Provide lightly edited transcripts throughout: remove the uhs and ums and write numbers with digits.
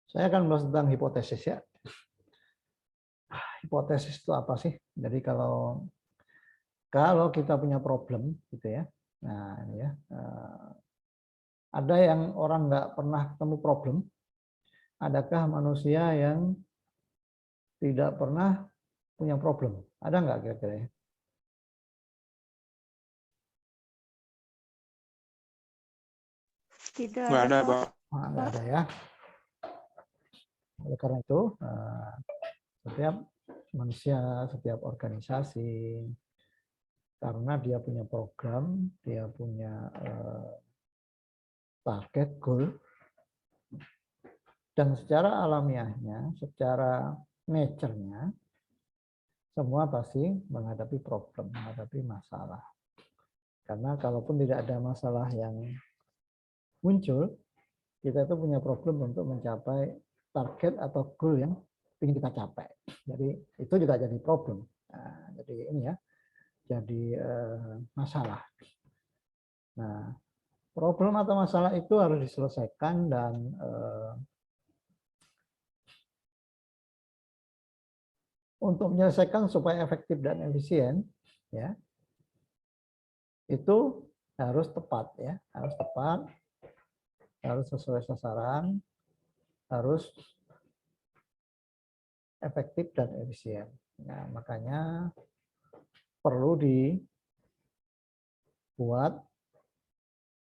Saya akan membahas tentang hipotesis ya. Hipotesis itu apa sih? Jadi kalau kita punya problem gitu ya. Nah, ini ya. Ada yang orang nggak pernah ketemu problem. Adakah manusia yang tidak pernah punya problem? Ada nggak kira-kira ya? Tidak Nggak ada, ada, Pak. Bang. Nah, nggak ada ya. Oleh karena itu, setiap manusia, setiap organisasi, karena dia punya program, dia punya target, goal, dan secara alamiahnya, secara nature-nya, semua pasti menghadapi problem, menghadapi masalah. Karena kalaupun tidak ada masalah yang muncul, kita itu punya problem untuk mencapai target atau goal yang ingin kita capai. Jadi itu juga jadi problem. Nah, jadi ini ya, jadi masalah. Nah, problem atau masalah itu harus diselesaikan dan untuk menyelesaikan supaya efektif dan efisien, ya, itu harus tepat ya, harus tepat, harus sesuai sasaran, harus efektif dan efisien. Nah, makanya perlu dibuat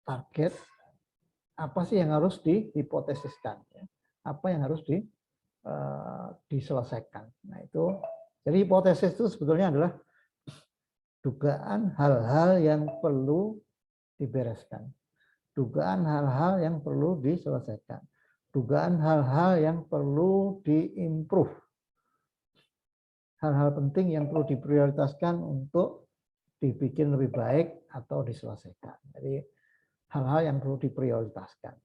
target apa sih yang harus dihipotesiskan, ya? Apa yang harus diselesaikan. Nah itu, jadi hipotesis itu sebetulnya adalah dugaan hal-hal yang perlu dibereskan, dugaan hal-hal yang perlu diselesaikan, dugaan hal-hal yang perlu diimprove, hal-hal penting yang perlu diprioritaskan untuk dibikin lebih baik atau diselesaikan. Jadi hal-hal yang perlu diprioritaskan.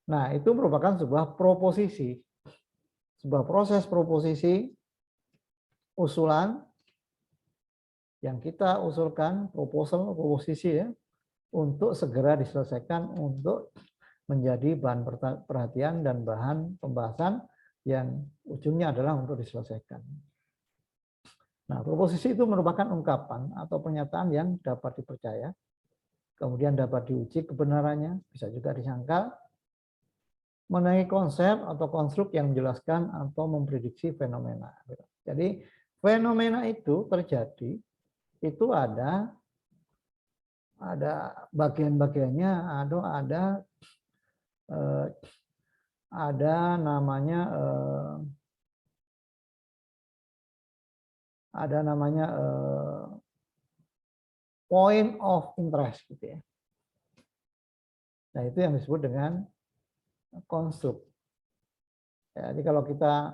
Nah, itu merupakan sebuah proposisi, sebuah proses proposisi usulan yang kita usulkan, proposisi ya, untuk segera diselesaikan, untuk menjadi bahan perhatian dan bahan pembahasan yang ujungnya adalah untuk diselesaikan. Nah, proposisi itu merupakan ungkapan atau pernyataan yang dapat dipercaya, kemudian dapat diuji kebenarannya, bisa juga disangkal, mengenai konsep atau konstruk yang menjelaskan atau memprediksi fenomena. Jadi fenomena itu terjadi, itu ada bagian-bagiannya, ada namanya point of interest gitu ya. Nah, itu yang disebut dengan konstruk. Jadi kalau kita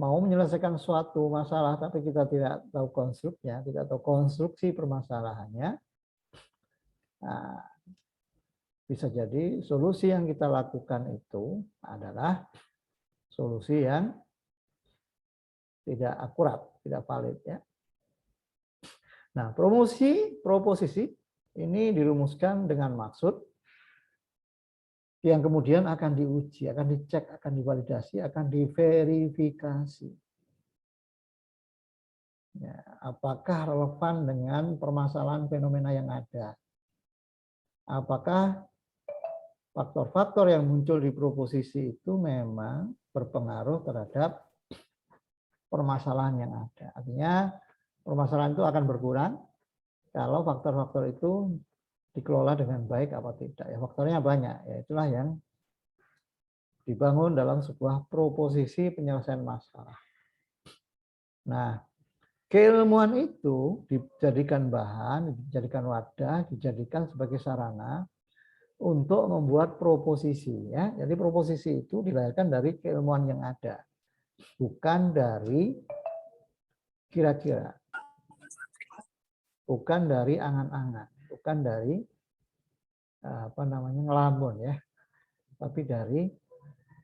mau menyelesaikan suatu masalah tapi kita tidak tahu konstruknya, tidak tahu konstruksi permasalahannya, nah, bisa jadi solusi yang kita lakukan itu adalah solusi yang tidak akurat, tidak valid ya. Nah, proposisi ini dirumuskan dengan maksud yang kemudian akan diuji, akan dicek, akan divalidasi, akan diverifikasi. Ya, apakah relevan dengan permasalahan fenomena yang ada? Apakah faktor-faktor yang muncul di proposisi itu memang berpengaruh terhadap permasalahan yang ada? Artinya permasalahan itu akan berkurang kalau faktor-faktor itu dikelola dengan baik apa tidak. Ya, faktornya banyak, ya itulah yang dibangun dalam sebuah proposisi penyelesaian masalah. Nah, keilmuan itu dijadikan bahan, dijadikan wadah, dijadikan sebagai sarana untuk membuat proposisi. Ya. Jadi proposisi itu dilahirkan dari keilmuan yang ada, bukan dari kira-kira, bukan dari angan-angan, bukan dari ngelamun ya, tapi dari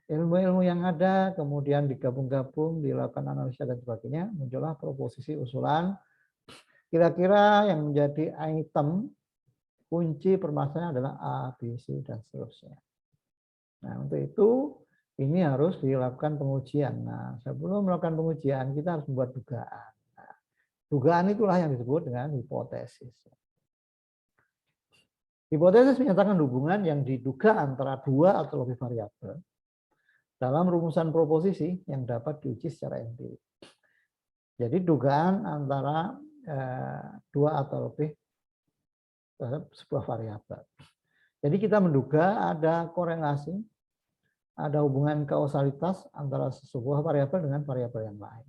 ilmu-ilmu yang ada, kemudian digabung-gabung, dilakukan analisa dan sebagainya, muncullah proposisi usulan. Kira-kira yang menjadi item kunci permasalahan adalah A, B, C, dan seterusnya. Nah, untuk itu ini harus dilakukan pengujian. Nah, sebelum melakukan pengujian kita harus membuat dugaan. Nah, dugaan itulah yang disebut dengan hipotesis. Hipotesis menyatakan hubungan yang diduga antara dua atau lebih variabel dalam rumusan proposisi yang dapat diuji secara empirik. Jadi dugaan antara dua atau lebih terhadap sebuah variabel. Jadi kita menduga ada korelasi, ada hubungan kausalitas antara sebuah variabel dengan variabel yang lain.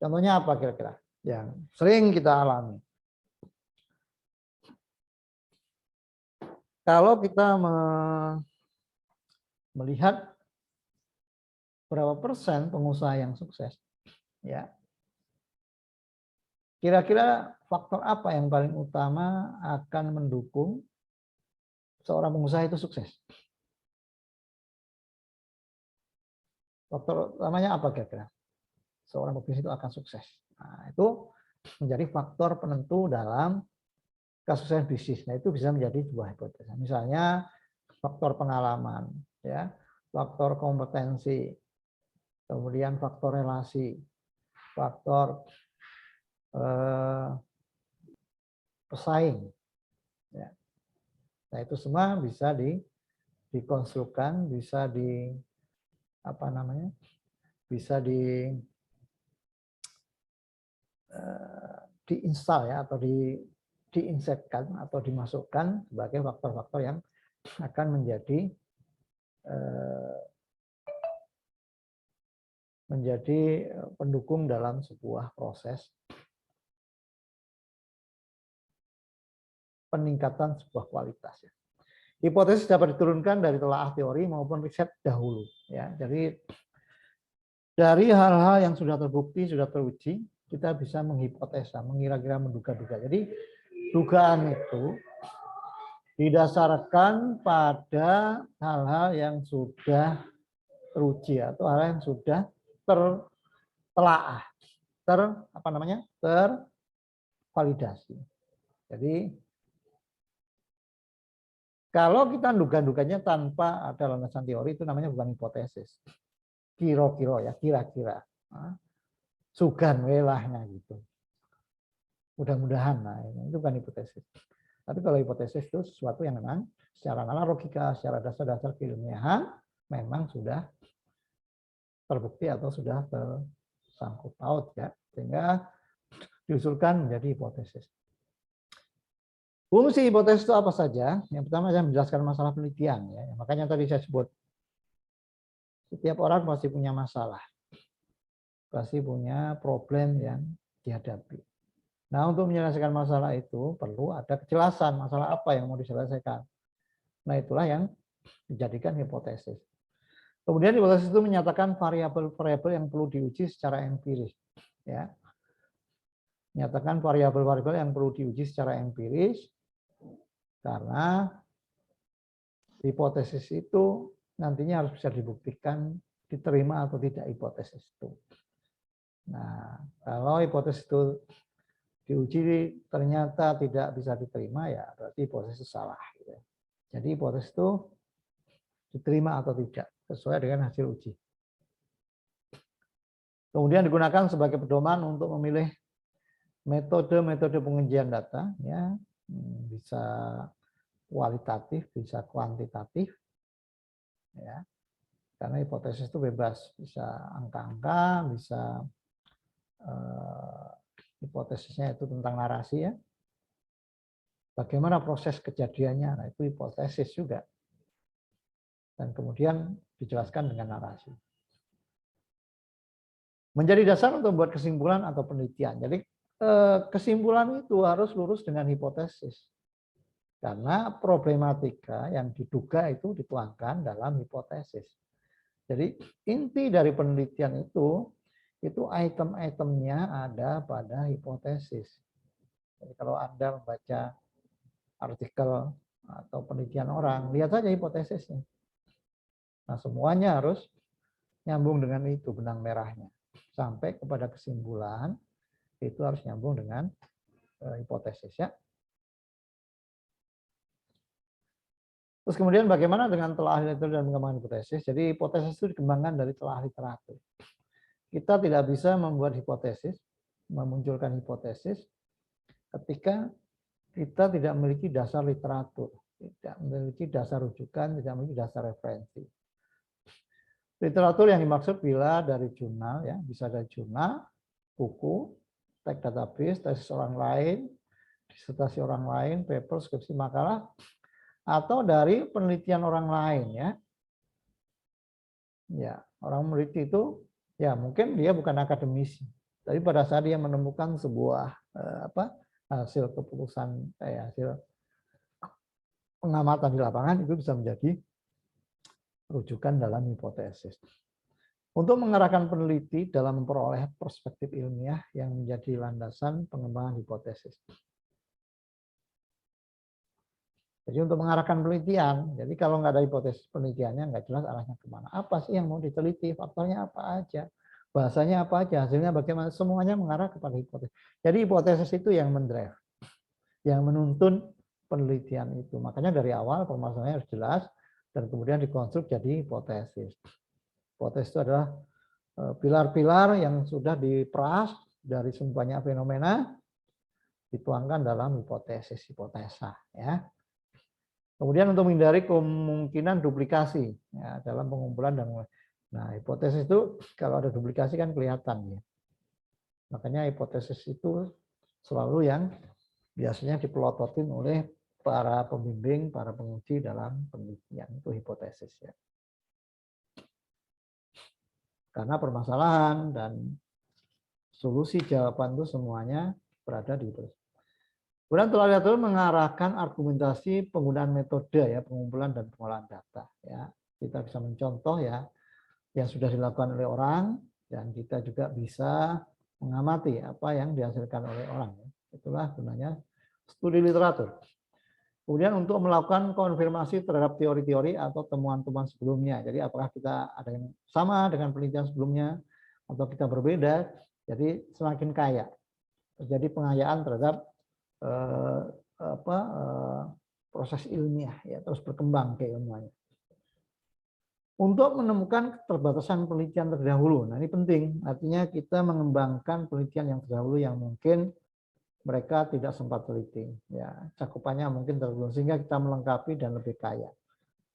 Contohnya apa kira-kira yang sering kita alami? Kalau kita melihat berapa persen pengusaha yang sukses, ya, kira-kira faktor apa yang paling utama akan mendukung seorang pengusaha itu sukses? Faktor utamanya apa kira-kira? Seorang pebisnis itu akan sukses. Nah, itu menjadi faktor penentu dalam kesuksesan bisnis. Nah, itu bisa menjadi sebuah hipotesis. Misalnya faktor pengalaman, ya, faktor kompetensi, kemudian faktor relasi, faktor pesaing. Ya. Nah, itu semua bisa dikonstruksikan, bisa bisa diinstal ya, atau diinsertkan atau dimasukkan sebagai faktor-faktor yang akan menjadi pendukung dalam sebuah proses peningkatan sebuah kualitas. Hipotesis dapat diturunkan dari telaah teori maupun riset dahulu. Ya, jadi dari hal-hal yang sudah terbukti, sudah teruji, kita bisa menghipotesa, mengira-kira, menduga-duga. Jadi dugaan itu didasarkan pada hal-hal yang sudah teruji atau hal yang sudah tertelaah, tervalidasi. Jadi kalau kita duga-duganya tanpa ada landasan teori itu namanya bukan hipotesis. Kira-kira ya, kira-kira. Sugan welahnya gitu. Mudah-mudahan, nah itu bukan hipotesis. Tapi kalau hipotesis itu sesuatu yang memang secara nalar logika, secara dasar-dasar keilmiahan memang sudah terbukti atau sudah tersangkut paut ya, sehingga diusulkan menjadi hipotesis. Fungsi hipotesis itu apa saja? Yang pertama saya menjelaskan masalah penelitian ya. Makanya tadi saya sebut setiap orang pasti punya masalah. Pasti punya problem yang dihadapi. Nah, untuk menyelesaikan masalah itu perlu ada kejelasan masalah apa yang mau diselesaikan. Nah, itulah yang dijadikan hipotesis. Kemudian hipotesis itu menyatakan variabel-variabel yang perlu diuji secara empiris. Ya. Menyatakan variabel-variabel yang perlu diuji secara empiris karena hipotesis itu nantinya harus bisa dibuktikan diterima atau tidak hipotesis itu. Nah, kalau hipotesis itu diuji ternyata tidak bisa diterima, ya berarti hipotesis salah. Jadi hipotesis itu diterima atau tidak sesuai dengan hasil uji. Kemudian digunakan sebagai pedoman untuk memilih metode-metode pengujian data, ya bisa kualitatif, bisa kuantitatif, ya. Karena hipotesis itu bebas, bisa angka-angka, bisa hipotesisnya itu tentang narasi ya. Bagaimana proses kejadiannya, nah itu hipotesis juga. Dan kemudian dijelaskan dengan narasi. Menjadi dasar untuk membuat kesimpulan atau penelitian. Jadi kesimpulan itu harus lurus dengan hipotesis. Karena problematika yang diduga itu dituangkan dalam hipotesis. Jadi inti dari penelitian itu item-itemnya ada pada hipotesis. Jadi kalau Anda membaca artikel atau penelitian orang, lihat saja hipotesisnya. Nah, semuanya harus nyambung dengan itu benang merahnya. Sampai kepada kesimpulan, itu harus nyambung dengan hipotesis ya. Terus kemudian bagaimana dengan telah literatur dan pengembangan hipotesis? Jadi hipotesis itu dikembangkan dari telah literatur. Kita tidak bisa membuat hipotesis, memunculkan hipotesis ketika kita tidak memiliki dasar literatur, tidak memiliki dasar rujukan, tidak memiliki dasar referensi. Literatur yang dimaksud bila dari jurnal, ya bisa dari jurnal, buku, teks database, tesis orang lain, disertasi orang lain, paper, skripsi, makalah, atau dari penelitian orang lain, ya. Ya, orang meneliti itu ya mungkin dia bukan akademisi, tapi pada saat dia menemukan sebuah hasil keputusan, hasil pengamatan di lapangan itu bisa menjadi rujukan dalam hipotesis. Untuk mengarahkan peneliti dalam memperoleh perspektif ilmiah yang menjadi landasan pengembangan hipotesis. Jadi untuk mengarahkan penelitian, jadi kalau nggak ada hipotesis penelitiannya nggak jelas arahnya kemana. Apa sih yang mau diteliti, faktornya apa aja, bahasanya apa aja, hasilnya bagaimana, semuanya mengarah kepada hipotesis. Jadi hipotesis itu yang mendrive, yang menuntun penelitian itu. Makanya dari awal permasalahannya harus jelas dan kemudian dikonstruk jadi hipotesis. Hipotesis itu adalah pilar-pilar yang sudah diperas dari sebanyak fenomena dituangkan dalam hipotesis, hipotesa, ya. Kemudian untuk menghindari kemungkinan duplikasi ya, dalam pengumpulan dan hipotesis itu kalau ada duplikasi kan kelihatan ya. Makanya hipotesis itu selalu yang biasanya dipelototin oleh para pembimbing, para penguji dalam penelitian itu hipotesis ya. Karena permasalahan dan solusi jawaban itu semuanya berada di hipotesis. Kemudian telah literatur mengarahkan argumentasi penggunaan metode ya, pengumpulan dan pengolahan data ya. Kita bisa mencontoh ya yang sudah dilakukan oleh orang dan kita juga bisa mengamati apa yang dihasilkan oleh orang. Itulah gunanya studi literatur. Kemudian untuk melakukan konfirmasi terhadap teori-teori atau temuan-temuan sebelumnya. Jadi apakah kita ada yang sama dengan penelitian sebelumnya atau kita berbeda. Jadi semakin kaya. Terjadi pengayaan terhadap proses ilmiah ya, terus berkembang keilmuannya. Untuk menemukan keterbatasan penelitian terdahulu. Nah, ini penting. Artinya kita mengembangkan penelitian yang terdahulu yang mungkin mereka tidak sempat teliti. Ya, cakupannya mungkin terlalu sehingga kita melengkapi dan lebih kaya.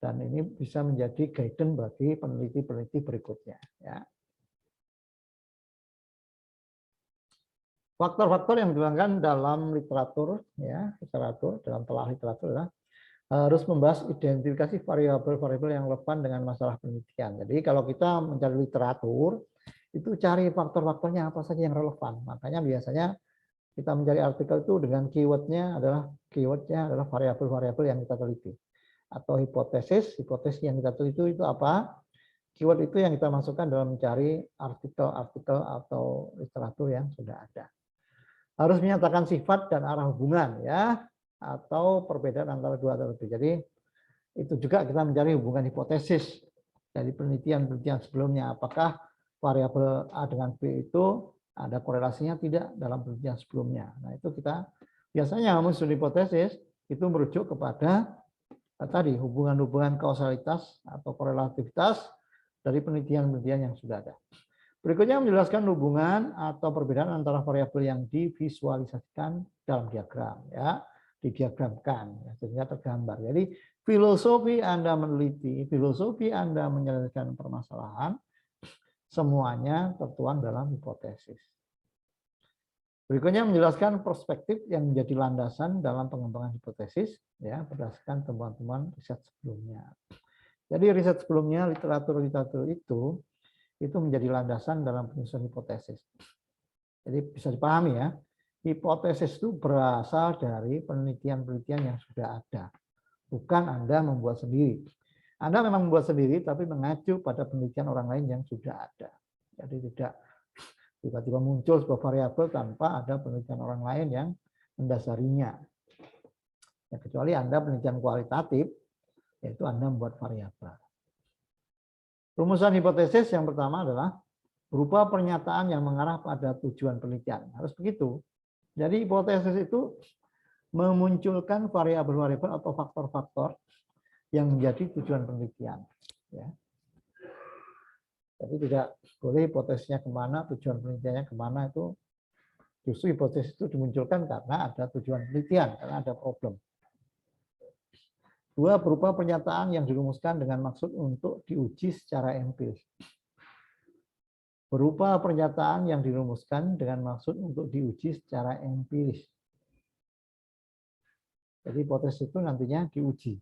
Dan ini bisa menjadi guidance bagi peneliti-peneliti berikutnya. Ya. Faktor-faktor yang dikembangkan dalam literatur, ya, literatur dalam telah literatur adalah harus membahas identifikasi variabel-variabel yang relevan dengan masalah penelitian. Jadi kalau kita mencari literatur, itu cari faktor-faktornya apa saja yang relevan. Makanya biasanya kita mencari artikel itu dengan keywordnya adalah variabel-variabel yang kita teliti. Atau hipotesis yang kita teliti itu apa? Keyword itu yang kita masukkan dalam mencari artikel-artikel atau literatur yang sudah ada. Harus menyatakan sifat dan arah hubungan ya, atau perbedaan antara dua atau lebih. Jadi itu juga kita mencari hubungan hipotesis dari penelitian-penelitian sebelumnya. Apakah variabel A dengan B itu ada korelasinya tidak dalam penelitian sebelumnya. Nah itu kita biasanya studi hipotesis itu merujuk kepada tadi hubungan-hubungan kausalitas atau korelativitas dari penelitian-penelitian yang sudah ada. Berikutnya menjelaskan hubungan atau perbedaan antara variabel yang divisualisasikan dalam diagram ya, didiagramkan ya, sehingga tergambar. Jadi filosofi Anda meneliti, filosofi Anda menyelesaikan permasalahan semuanya tertuang dalam hipotesis. Berikutnya menjelaskan perspektif yang menjadi landasan dalam pengembangan hipotesis ya berdasarkan temuan-temuan riset sebelumnya. Jadi riset sebelumnya literatur itu menjadi landasan dalam penyusunan hipotesis. Jadi bisa dipahami ya, hipotesis itu berasal dari penelitian-penelitian yang sudah ada. Bukan Anda membuat sendiri. Anda memang membuat sendiri, tapi mengacu pada penelitian orang lain yang sudah ada. Jadi tidak tiba-tiba muncul sebuah variabel tanpa ada penelitian orang lain yang mendasarinya. Ya, kecuali Anda penelitian kualitatif, yaitu Anda membuat variabel. Rumusan hipotesis yang pertama adalah berupa pernyataan yang mengarah pada tujuan penelitian. Harus begitu. Jadi hipotesis itu memunculkan variabel-variabel atau faktor-faktor yang menjadi tujuan penelitian. Ya. Jadi tidak boleh hipotesisnya kemana, tujuan penelitiannya kemana, itu justru hipotesis itu dimunculkan karena ada tujuan penelitian, karena ada problem. Dua, berupa pernyataan yang dirumuskan dengan maksud untuk diuji secara empiris. Berupa pernyataan yang dirumuskan dengan maksud untuk diuji secara empiris. Jadi hipotesis itu nantinya diuji.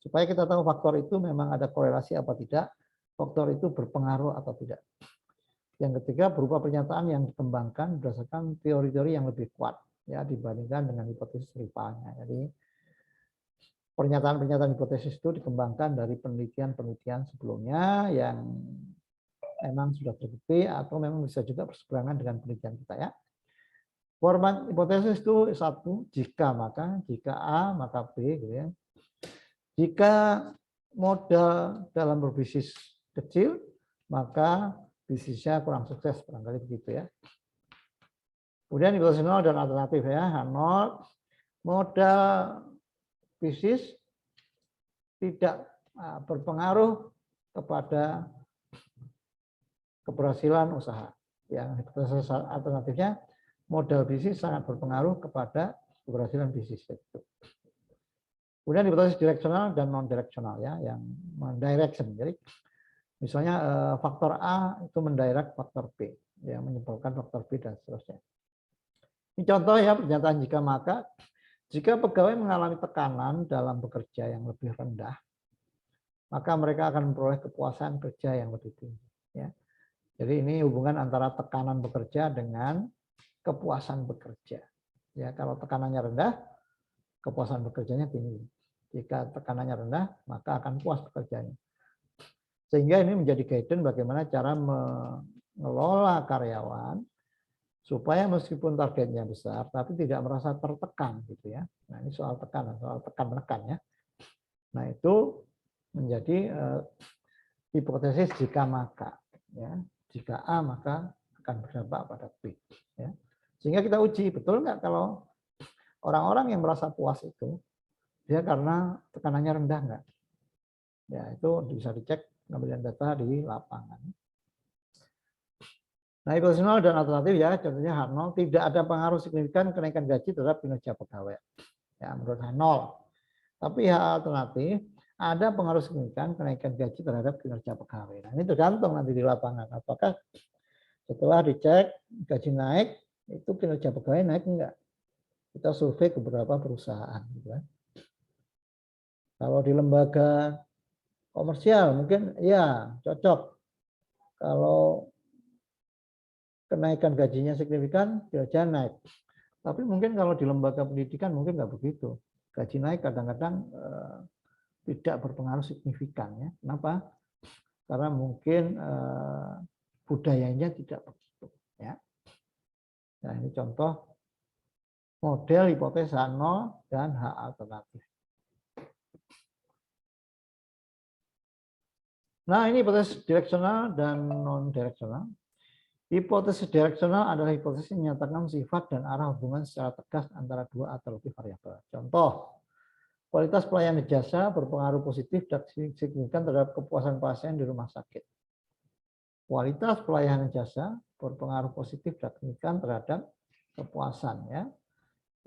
Supaya kita tahu faktor itu memang ada korelasi apa tidak, faktor itu berpengaruh atau tidak. Yang ketiga, berupa pernyataan yang dikembangkan berdasarkan teori-teori yang lebih kuat ya dibandingkan dengan hipotesis rivalnya. Jadi pernyataan-pernyataan hipotesis itu dikembangkan dari penelitian-penelitian sebelumnya yang memang sudah terbukti atau memang bisa juga berseberangan dengan penelitian kita ya. Format hipotesis itu satu, jika maka, jika A maka B gitu ya. Jika modal dalam berbisnis kecil, maka bisnisnya kurang sukses, barangkali begitu ya. Kemudian hipotesis nol dan alternatif ya. H0, modal bisnis tidak berpengaruh kepada keberhasilan usaha. Yang hipotesis alternatifnya, modal bisnis sangat berpengaruh kepada keberhasilan bisnis itu. Kemudian hipotesis direksional dan non direksional ya, yang mendirection. Jadi misalnya faktor A itu mendirect faktor B, yang menyebabkan faktor B dan seterusnya. Ini contoh ya pernyataan jika maka. Jika pegawai mengalami tekanan dalam bekerja yang lebih rendah, maka mereka akan memperoleh kepuasan kerja yang lebih tinggi. Ya. Jadi ini hubungan antara tekanan bekerja dengan kepuasan bekerja. Ya, kalau tekanannya rendah, kepuasan bekerjanya tinggi. Jika tekanannya rendah, maka akan puas bekerjanya. Sehingga ini menjadi guidance bagaimana cara mengelola karyawan supaya meskipun targetnya besar, tapi tidak merasa tertekan gitu ya. Nah ini soal tekanan, soal tekan-menekan ya. Nah itu menjadi hipotesis jika maka, ya. Jika A maka akan berdampak pada B. Ya. Sehingga kita uji betul nggak kalau orang-orang yang merasa puas itu dia karena tekanannya rendah nggak? Ya itu bisa dicek pengambilan data di lapangan. Nah, hipotesis nol dan alternatif ya, contohnya H0 tidak ada pengaruh signifikan kenaikan gaji terhadap kinerja pegawai. Ya, menurut H0. Tapi H alternatif ada pengaruh signifikan kenaikan gaji terhadap kinerja pegawai. Nah, ini tergantung nanti di lapangan. Apakah setelah dicek gaji naik, itu kinerja pegawai naik enggak? Kita survei ke beberapa perusahaan. Gitu kan. Kalau di lembaga komersial mungkin ya cocok. Kalau kenaikan gajinya signifikan, kinerja naik. Tapi mungkin kalau di lembaga pendidikan mungkin nggak begitu. Gaji naik kadang-kadang tidak berpengaruh signifikan. Ya. Kenapa? Karena mungkin budayanya tidak begitu. Ya. Nah ini contoh model hipotesis H0 dan H alternatif. Nah ini hipotesis direksional dan non direksional. Hipotesis direksional adalah hipotesis yang menyatakan sifat dan arah hubungan secara tegas antara dua atau lebih variabel. Contoh, kualitas pelayanan jasa berpengaruh positif dan signifikan terhadap kepuasan pasien di rumah sakit. Kualitas pelayanan jasa berpengaruh positif dan signifikan terhadap kepuasan. Ya.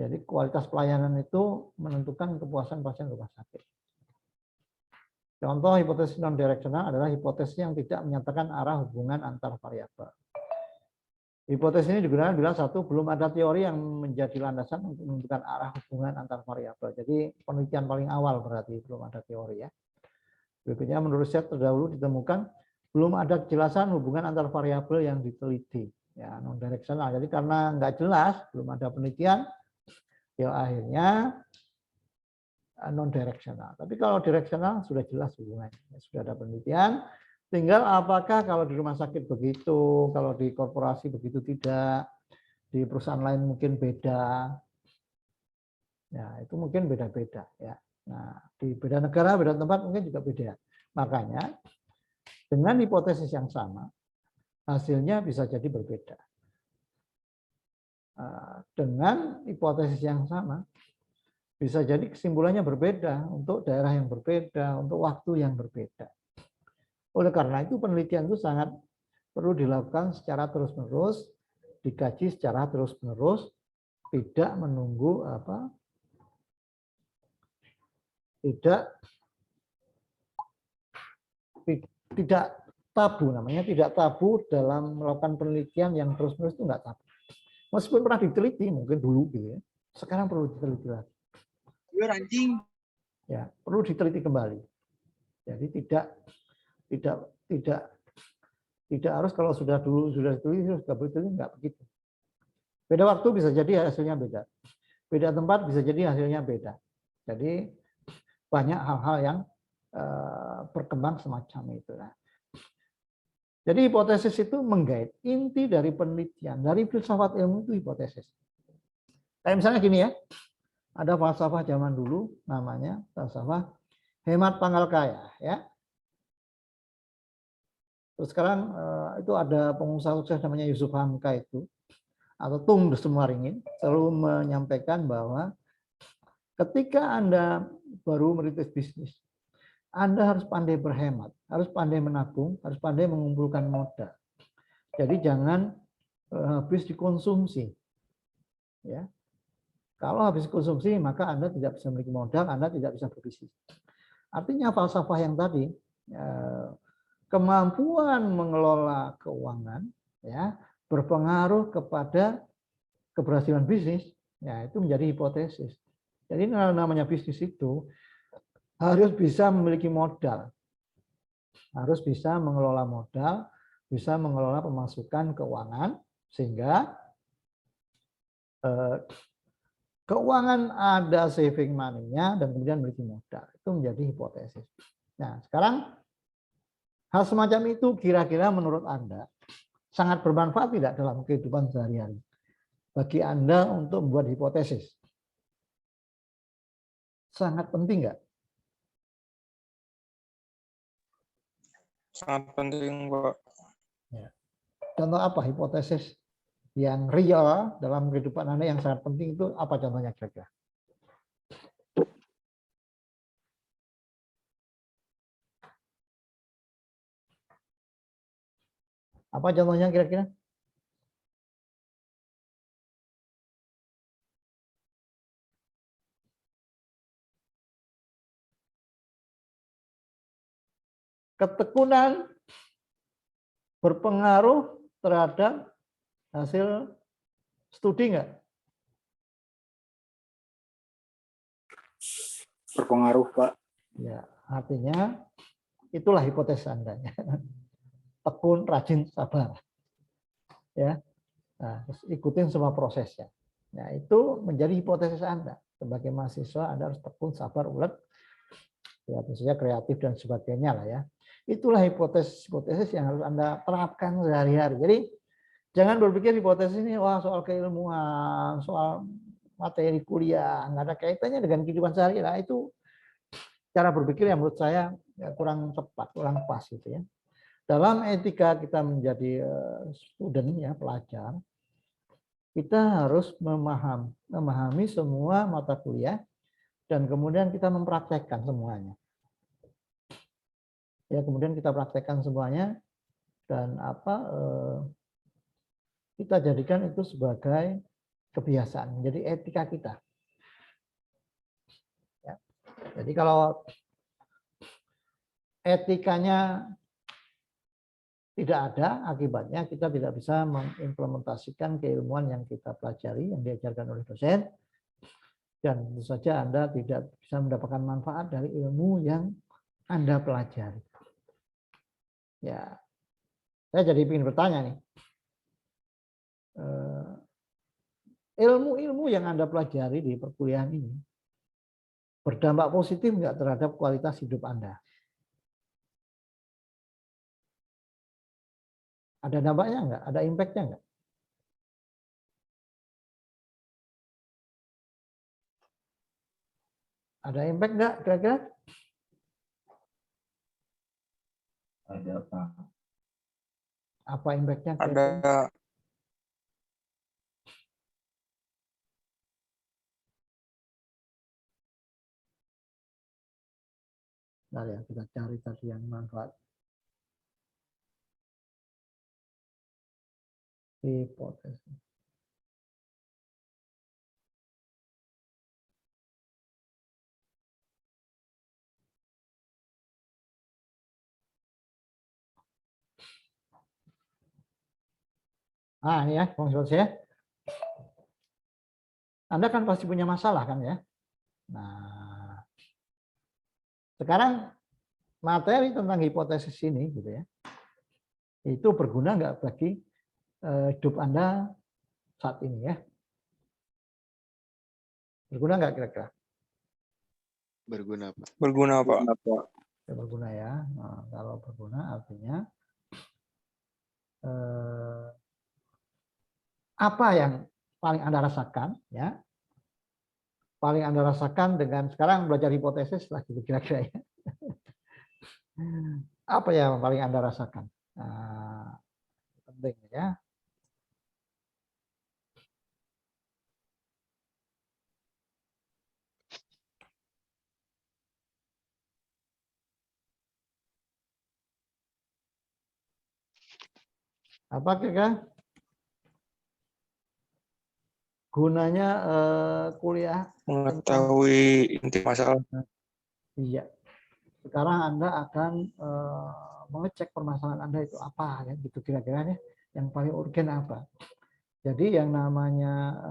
Jadi kualitas pelayanan itu menentukan kepuasan pasien di rumah sakit. Contoh hipotesis non direksional adalah hipotesis yang tidak menyatakan arah hubungan antar variabel. Hipotesis ini digunakan bila satu, belum ada teori yang menjadi landasan untuk menentukan arah hubungan antar variabel. Jadi penelitian paling awal berarti belum ada teori ya. Berikutnya menurut saya terdahulu ditemukan belum ada kejelasan hubungan antar variabel yang diteliti. Ya, non direksional. Jadi karena nggak jelas, belum ada penelitian, ya akhirnya non direksional. Tapi kalau direksional sudah jelas hubungannya, sudah ada penelitian. Tinggal apakah kalau di rumah sakit begitu, kalau di korporasi begitu tidak, di perusahaan lain mungkin beda. Ya, itu mungkin beda-beda ya. Nah, di beda negara, beda tempat mungkin juga beda. Makanya dengan hipotesis yang sama, hasilnya bisa jadi berbeda. Dengan hipotesis yang sama, Bisa jadi kesimpulannya berbeda untuk daerah yang berbeda, untuk waktu yang berbeda. Oleh karena itu penelitian itu sangat perlu dilakukan secara terus-menerus, dikaji secara terus-menerus, tidak menunggu tidak tabu namanya, tidak tabu dalam melakukan penelitian yang terus-menerus itu enggak tabu. Meskipun pernah diteliti mungkin dulu gitu ya. Sekarang perlu diteliti lagi. Ya, perlu diteliti kembali. Jadi tidak harus kalau sudah diteliti enggak begitu. Beda waktu bisa jadi hasilnya beda. Beda tempat bisa jadi hasilnya beda. Jadi banyak hal-hal yang berkembang semacam itu. Nah, jadi hipotesis itu menggait inti dari penelitian, dari filsafat ilmu itu hipotesis. Kayak misalnya gini ya, ada falsafah zaman dulu namanya falsafah hemat pangkal kaya ya. Terus sekarang itu ada pengusaha sukses namanya Yusuf Hamka itu atau Tung Desumaringin selalu menyampaikan bahwa ketika Anda baru merintis bisnis, Anda harus pandai berhemat, harus pandai menabung, harus pandai mengumpulkan modal. Jadi jangan habis dikonsumsi. Ya. Kalau habis konsumsi, maka Anda tidak bisa memiliki modal, Anda tidak bisa berbisnis. Artinya falsafah yang tadi, kemampuan mengelola keuangan, ya, berpengaruh kepada keberhasilan bisnis, ya itu menjadi hipotesis. Jadi namanya bisnis itu harus bisa memiliki modal, harus bisa mengelola modal, bisa mengelola pemasukan keuangan, sehingga keuangan ada saving money-nya dan kemudian memiliki modal. Itu menjadi hipotesis. Nah, sekarang hal semacam itu kira-kira menurut Anda sangat bermanfaat tidak dalam kehidupan sehari-hari bagi Anda untuk membuat hipotesis? Sangat penting nggak? Sangat penting, Pak. Ya. Contoh apa hipotesis yang real dalam kehidupan Anda yang sangat penting itu apa contohnya kira-kira? Apa contohnya kira-kira? Ketekunan berpengaruh terhadap hasil studi nggak? Berpengaruh, Pak. Ya, artinya itulah hipotesis Anda. Tekun, rajin, sabar. Ya, nah, ikutin semua prosesnya. Nah, itu menjadi hipotesis Anda. Sebagai mahasiswa Anda harus tekun, sabar, ulet, ya tentunya kreatif dan sebagainya lah ya. Itulah hipotesis yang harus Anda terapkan sehari-hari. Jadi jangan berpikir hipotesis ini wah soal keilmuan, soal materi kuliah, nggak ada kaitannya dengan kehidupan sehari-hari. Nah, itu cara berpikir yang menurut saya ya, kurang tepat, kurang pas gitu ya. Dalam etika kita menjadi student ya, pelajar, kita harus memahami semua mata kuliah dan kemudian kita mempraktekkan semuanya. Ya, kemudian kita praktekkan semuanya dan kita jadikan itu sebagai kebiasaan, menjadi etika kita. Ya. Jadi kalau etikanya tidak ada, akibatnya kita tidak bisa mengimplementasikan keilmuan yang kita pelajari, yang diajarkan oleh dosen, dan tentu saja Anda tidak bisa mendapatkan manfaat dari ilmu yang Anda pelajari. Ya, saya jadi ingin bertanya nih, ilmu-ilmu yang Anda pelajari di perkuliahan ini berdampak positif nggak terhadap kualitas hidup Anda? Ada dampaknya nggak? Ada impact-nya nggak? Ada impact nggak kira-kira? Ada, Pak. Apa impact-nya Ada. kira-kira? Nah, ya, kita cari tadi yang manfaat. Hipotesis. Nah, ini ya, ya. Anda kan pasti punya masalah kan ya. Nah, sekarang materi tentang hipotesis ini gitu ya. Itu berguna nggak bagi hidup Anda saat ini ya? Berguna nggak kira-kira? Berguna, Pak. Berguna, Pak. Ya, berguna ya. Nah, kalau berguna artinya apa yang paling Anda rasakan ya? Paling Anda rasakan dengan sekarang belajar hipotesis lah gitu kira-kira ya. Apa yang paling Anda rasakan? Nah, penting ya. Apa kira-kira gunanya kuliah? Mengetahui inti masalah. Iya. Sekarang Anda akan mengecek permasalahan Anda itu apa ya, gitu kira-kira ya. Yang paling urgen apa? Jadi yang namanya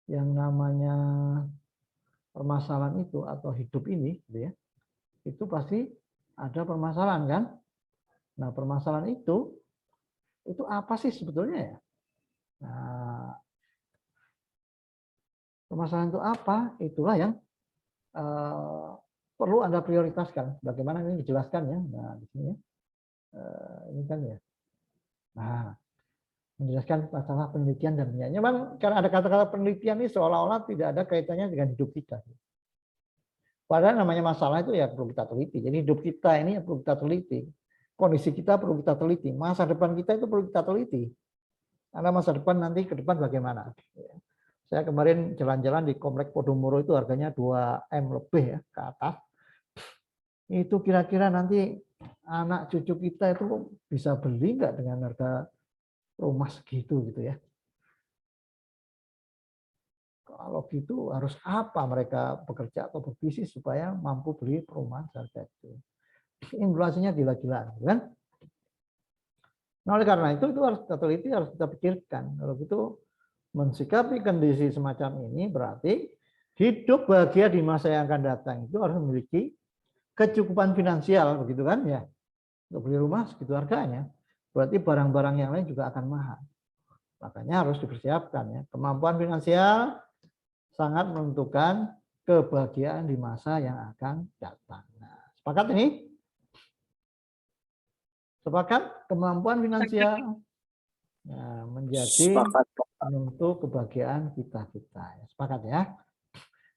yang namanya permasalahan itu atau hidup ini, gitu ya, itu pasti ada permasalahan kan? Nah, permasalahan itu apa sih sebetulnya ya? Nah, permasalahan itu apa? Itulah yang perlu Anda prioritaskan. Bagaimana ini dijelaskan ya? Nah, di sini ya. Ini kan ya. Nah, menjelaskan masalah penelitian dan penelitian. Memang karena ada kata-kata penelitian ini seolah-olah tidak ada kaitannya dengan hidup kita. Padahal namanya masalah itu ya perlu kita teliti. Jadi hidup kita ini ya perlu kita teliti. Kondisi kita perlu kita teliti. Masa depan kita itu perlu kita teliti. Karena masa depan nanti ke depan bagaimana. Saya kemarin jalan-jalan di Komplek Podomoro itu harganya 2M lebih ya ke atas. Itu kira-kira nanti anak cucu kita itu bisa beli nggak dengan harga rumah segitu gitu ya. Kalau gitu harus apa mereka bekerja atau berbisnis supaya mampu beli perumahan harga itu. Inflasinya gila-gilaan, kan? Nah, oleh karena itu harus kita teliti, harus kita pikirkan. Kalau gitu mensikapi kondisi semacam ini berarti hidup bahagia di masa yang akan datang itu harus memiliki kecukupan finansial, begitu kan ya? Untuk beli rumah segitu harganya, berarti barang-barang yang lain juga akan mahal. Makanya harus dipersiapkan ya. Kemampuan finansial sangat menentukan kebahagiaan di masa yang akan datang. Nah, sepakat ini? Sepakat? Kemampuan finansial menjadi penentu kebahagiaan kita. Sepakat ya?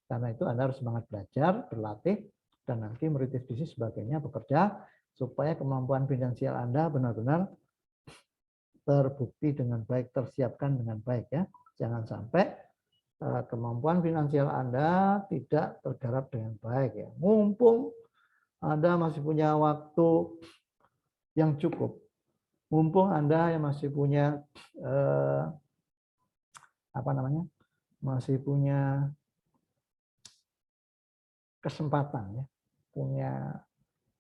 Karena itu Anda harus semangat belajar, berlatih, dan nanti merintis bisnis sebagainya, bekerja, supaya kemampuan finansial Anda benar-benar terbukti dengan baik, tersiapkan dengan baik ya. Jangan sampai kemampuan finansial Anda tidak tergarap dengan baik ya. Mumpung Anda masih punya waktu yang cukup, mumpung Anda yang masih punya masih punya kesempatan ya, punya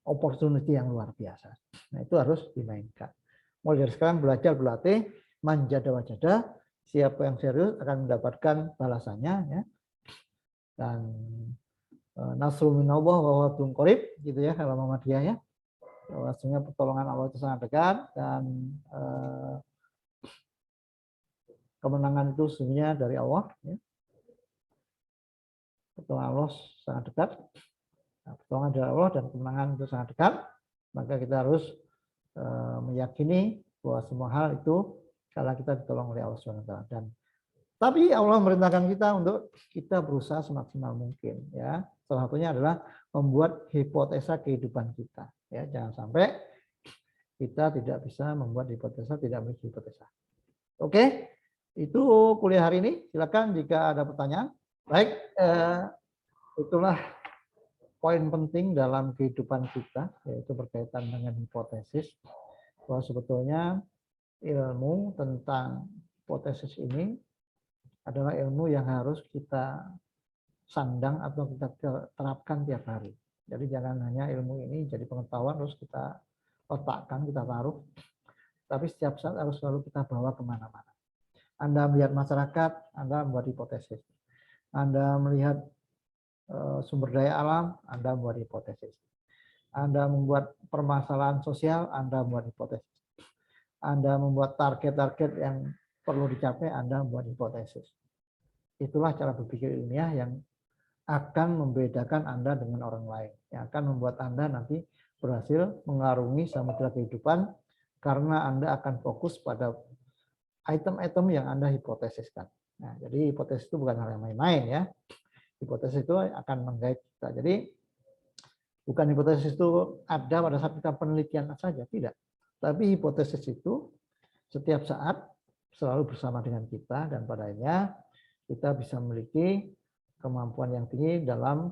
opportunity yang luar biasa. Nah, itu harus dimainkan. Mulai dari sekarang belajar, berlatih, manjada wajada, siapa yang serius akan mendapatkan balasannya ya. Dan nasrul minallah wa huwa qarib gitu ya kalau Muhammadiyah ya. Bahwasanya pertolongan Allah itu sangat dekat dan kemenangan itu sesungguhnya dari Allah ya. Pertolongan Allah sangat dekat. Nah, pertolongan dari Allah dan kemenangan itu sangat dekat. Maka kita harus meyakini bahwa semua hal itu kalau kita ditolong oleh Allah SWT. Dan tapi Allah memerintahkan kita untuk kita berusaha semaksimal mungkin ya. Salah satunya adalah membuat hipotesa kehidupan kita ya. Jangan sampai kita tidak bisa membuat hipotesa, tidak memiliki hipotesa. Oke, itu kuliah hari ini. Silakan jika ada pertanyaan. Baik, itulah poin penting dalam kehidupan kita, yaitu berkaitan dengan hipotesis, bahwa sebetulnya ilmu tentang hipotesis ini adalah ilmu yang harus kita sandang atau kita terapkan tiap hari. Jadi jangan hanya ilmu ini jadi pengetahuan terus kita letakkan, kita taruh, tapi setiap saat harus selalu kita bawa kemana-mana. Anda melihat masyarakat, Anda membuat hipotesis. Anda melihat sumber daya alam, Anda membuat hipotesis. Anda membuat permasalahan sosial, Anda membuat hipotesis. Anda membuat target-target yang perlu dicapai, Anda membuat hipotesis. Itulah cara berpikir ilmiah yang akan membedakan Anda dengan orang lain, yang akan membuat Anda nanti berhasil mengarungi samudera kehidupan karena Anda akan fokus pada item-item yang Anda hipotesiskan. Nah, jadi hipotesis itu bukan hal yang main-main ya. Hipotesis itu akan menggait kita. Jadi bukan hipotesis itu ada pada saat kita penelitian saja, tidak. Tapi hipotesis itu setiap saat selalu bersama dengan kita dan padanya kita bisa memiliki kemampuan yang tinggi dalam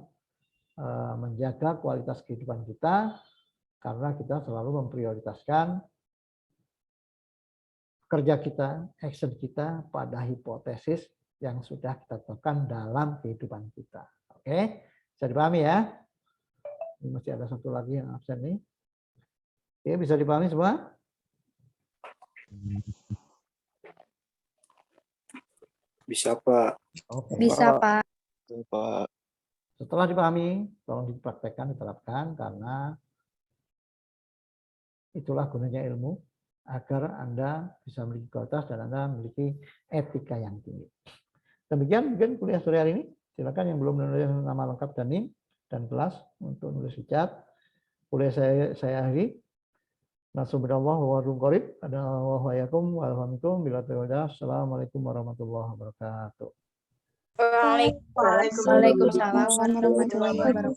menjaga kualitas kehidupan kita karena kita selalu memprioritaskan kerja kita, action kita pada hipotesis yang sudah kita tetapkan dalam kehidupan kita. Oke, bisa dipahami ya? Ini masih ada satu lagi yang absen nih. Oke, bisa dipahami semua? Bisa, Pak. Oke. Bisa, Pak. Pak. Setelah dipahami, tolong dipraktekkan, diterapkan, karena itulah gunanya ilmu, agar Anda bisa memiliki kualitas dan Anda memiliki etika yang tinggi. Demikian mungkin kuliah sore hari ini. Silakan yang belum menulis nama lengkap dan NIM dan kelas untuk nulis di chat. Kuliah saya akhiri. Nasubhanallah wa qarib. Assalamualaikum warahmatullahi wabarakatuh. Waalaikumsalam warahmatullahi wabarakatuh.